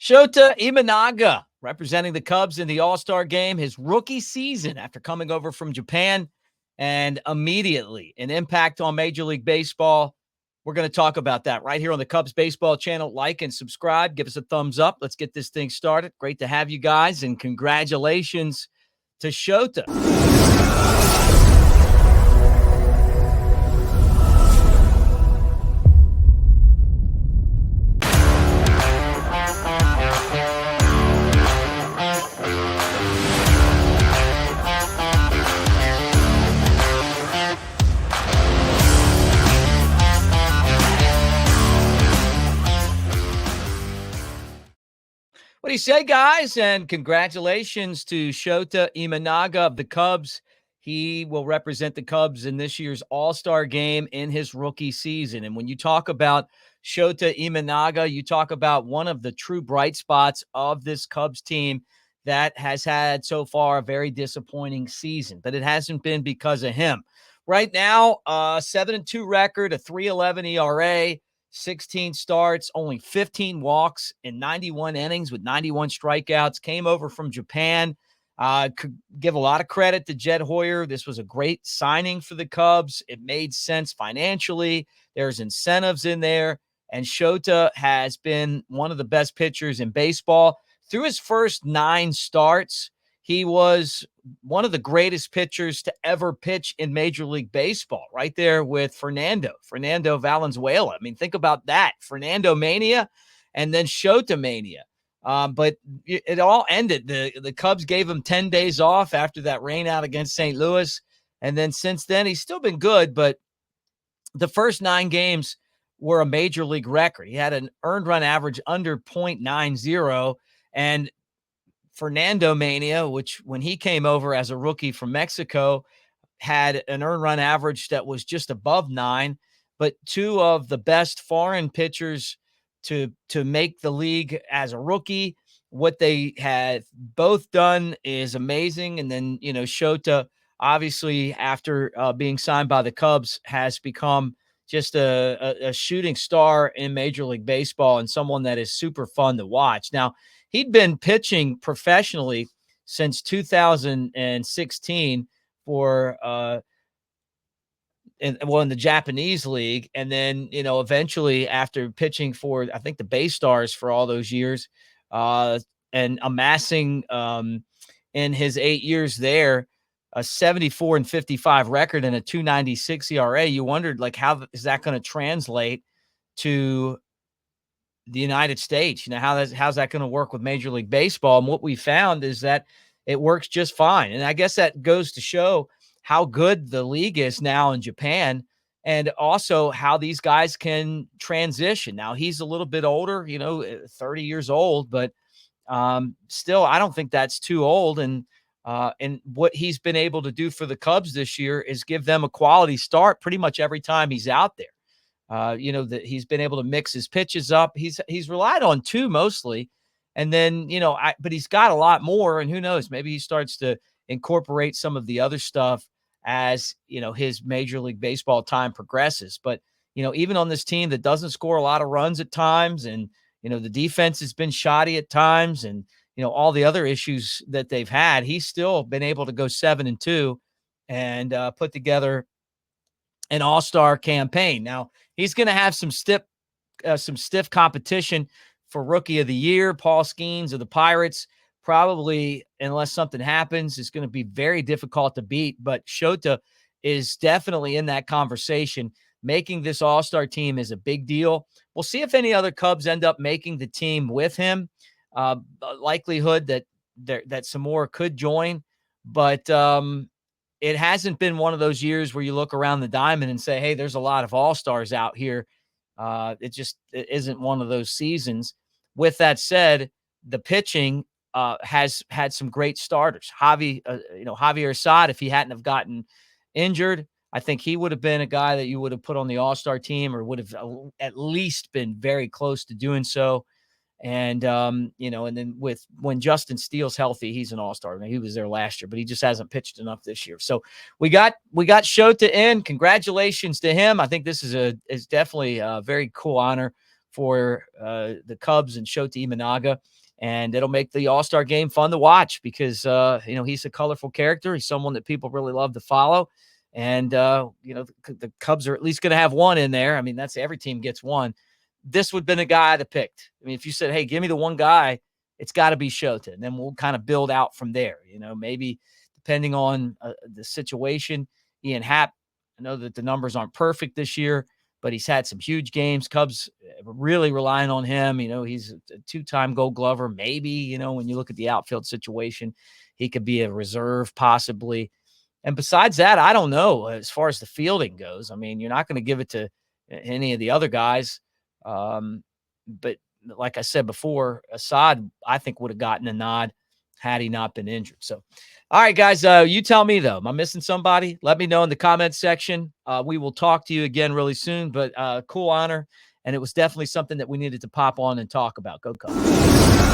Shota Imanaga representing the Cubs in the All-Star game, his rookie season after coming over from Japan, and immediately an impact on Major League Baseball. We're going to talk about that right here on the Cubs Baseball channel. Like and subscribe. Give us a thumbs up. Let's get this thing started. Great to have you guys, and congratulations to Shota. What do you say, guys? And congratulations to Shota Imanaga of the Cubs. He will represent the Cubs in this year's All-Star game in his rookie season. And when you talk about Shota Imanaga, you talk about one of the true bright spots of this Cubs team that has had so far a very disappointing season. But it hasn't been because of him. Right now, 7-2 record, a 3.11 ERA. 16 starts, only 15 walks in 91 innings with 91 strikeouts. Came over from Japan. Could give a lot of credit to Jed Hoyer. This was a great signing for the Cubs. It made sense financially. There's incentives in there. And Shota has been one of the best pitchers in baseball. Through his first 9 starts, he was one of the greatest pitchers to ever pitch in Major League Baseball, right there with Fernando Valenzuela. I mean, think about that. Fernando mania and then Shota mania. But it all ended. The Cubs gave him 10 days off after that rain out against St. Louis. And then since then, he's still been good. But the first 9 games were a Major League record. He had an earned run average under .90. And Fernando mania, which when he came over as a rookie from Mexico, had an earned run average that was just above 9. But 2 of the best foreign pitchers to make the league as a rookie, what they had both done is amazing. And then, Shota, obviously, after being signed by the Cubs, has become just a shooting star in Major League Baseball and someone that is super fun to watch. Now, he'd been pitching professionally since 2016 for in the Japanese league. And then, eventually after pitching for, I think, the Bay Stars for all those years, and amassing in his 8 years there, a 74-55 record and a 2.96 ERA, you wondered, like, how is that going to translate to the United States? How's that going to work with Major League Baseball? And what we found is that it works just fine. And I guess that goes to show how good the league is now in Japan, and also how these guys can transition. Now, he's a little bit older, 30 years old, but still, I don't think that's too old. And what he's been able to do for the Cubs this year is give them a quality start pretty much every time he's out there. That he's been able to mix his pitches up. He's relied on 2 mostly. And then, but he's got a lot more, and who knows, maybe he starts to incorporate some of the other stuff as, his Major League Baseball time progresses. But, even on this team that doesn't score a lot of runs at times, and, the defense has been shoddy at times, and, all the other issues that they've had, he's still been able to go 7-2 and put together an all-star campaign. Now, he's going to have some stiff competition for Rookie of the Year. Paul Skeens of the Pirates, probably, unless something happens, is going to be very difficult to beat. But Shota is definitely in that conversation. Making this all-star team is a big deal. We'll see if any other Cubs end up making the team with him. Likelihood that some more could join, but it hasn't been one of those years where you look around the diamond and say, hey, there's a lot of all-stars out here. It isn't one of those seasons. With that said, the pitching has had some great starters. Javier Assad, if he hadn't have gotten injured, I think he would have been a guy that you would have put on the all-star team, or would have at least been very close to doing so. And, and then when Justin Steele's healthy, he's an all-star. I mean, he was there last year, but he just hasn't pitched enough this year. So we got Shota in. Congratulations to him. I think this is definitely a very cool honor for the Cubs and Shota Imanaga. And it'll make the All-Star game fun to watch because, he's a colorful character. He's someone that people really love to follow. And, the Cubs are at least going to have one in there. I mean, that's every team gets one. This would have been a guy I'd have picked. I mean, if you said, hey, give me the one guy, it's got to be Shota. And then we'll kind of build out from there. Maybe depending on the situation. Ian Happ, I know that the numbers aren't perfect this year, but he's had some huge games. Cubs really relying on him. He's a two-time Gold Glover. Maybe, when you look at the outfield situation, he could be a reserve possibly. And besides that, I don't know as far as the fielding goes. I mean, you're not going to give it to any of the other guys. But like I said before, Assad, I think, would have gotten a nod had he not been injured. So, all right, guys, you tell me, though. Am I missing somebody? Let me know in the comments section. We will talk to you again really soon, but cool honor. And it was definitely something that we needed to pop on and talk about. Go Cubs.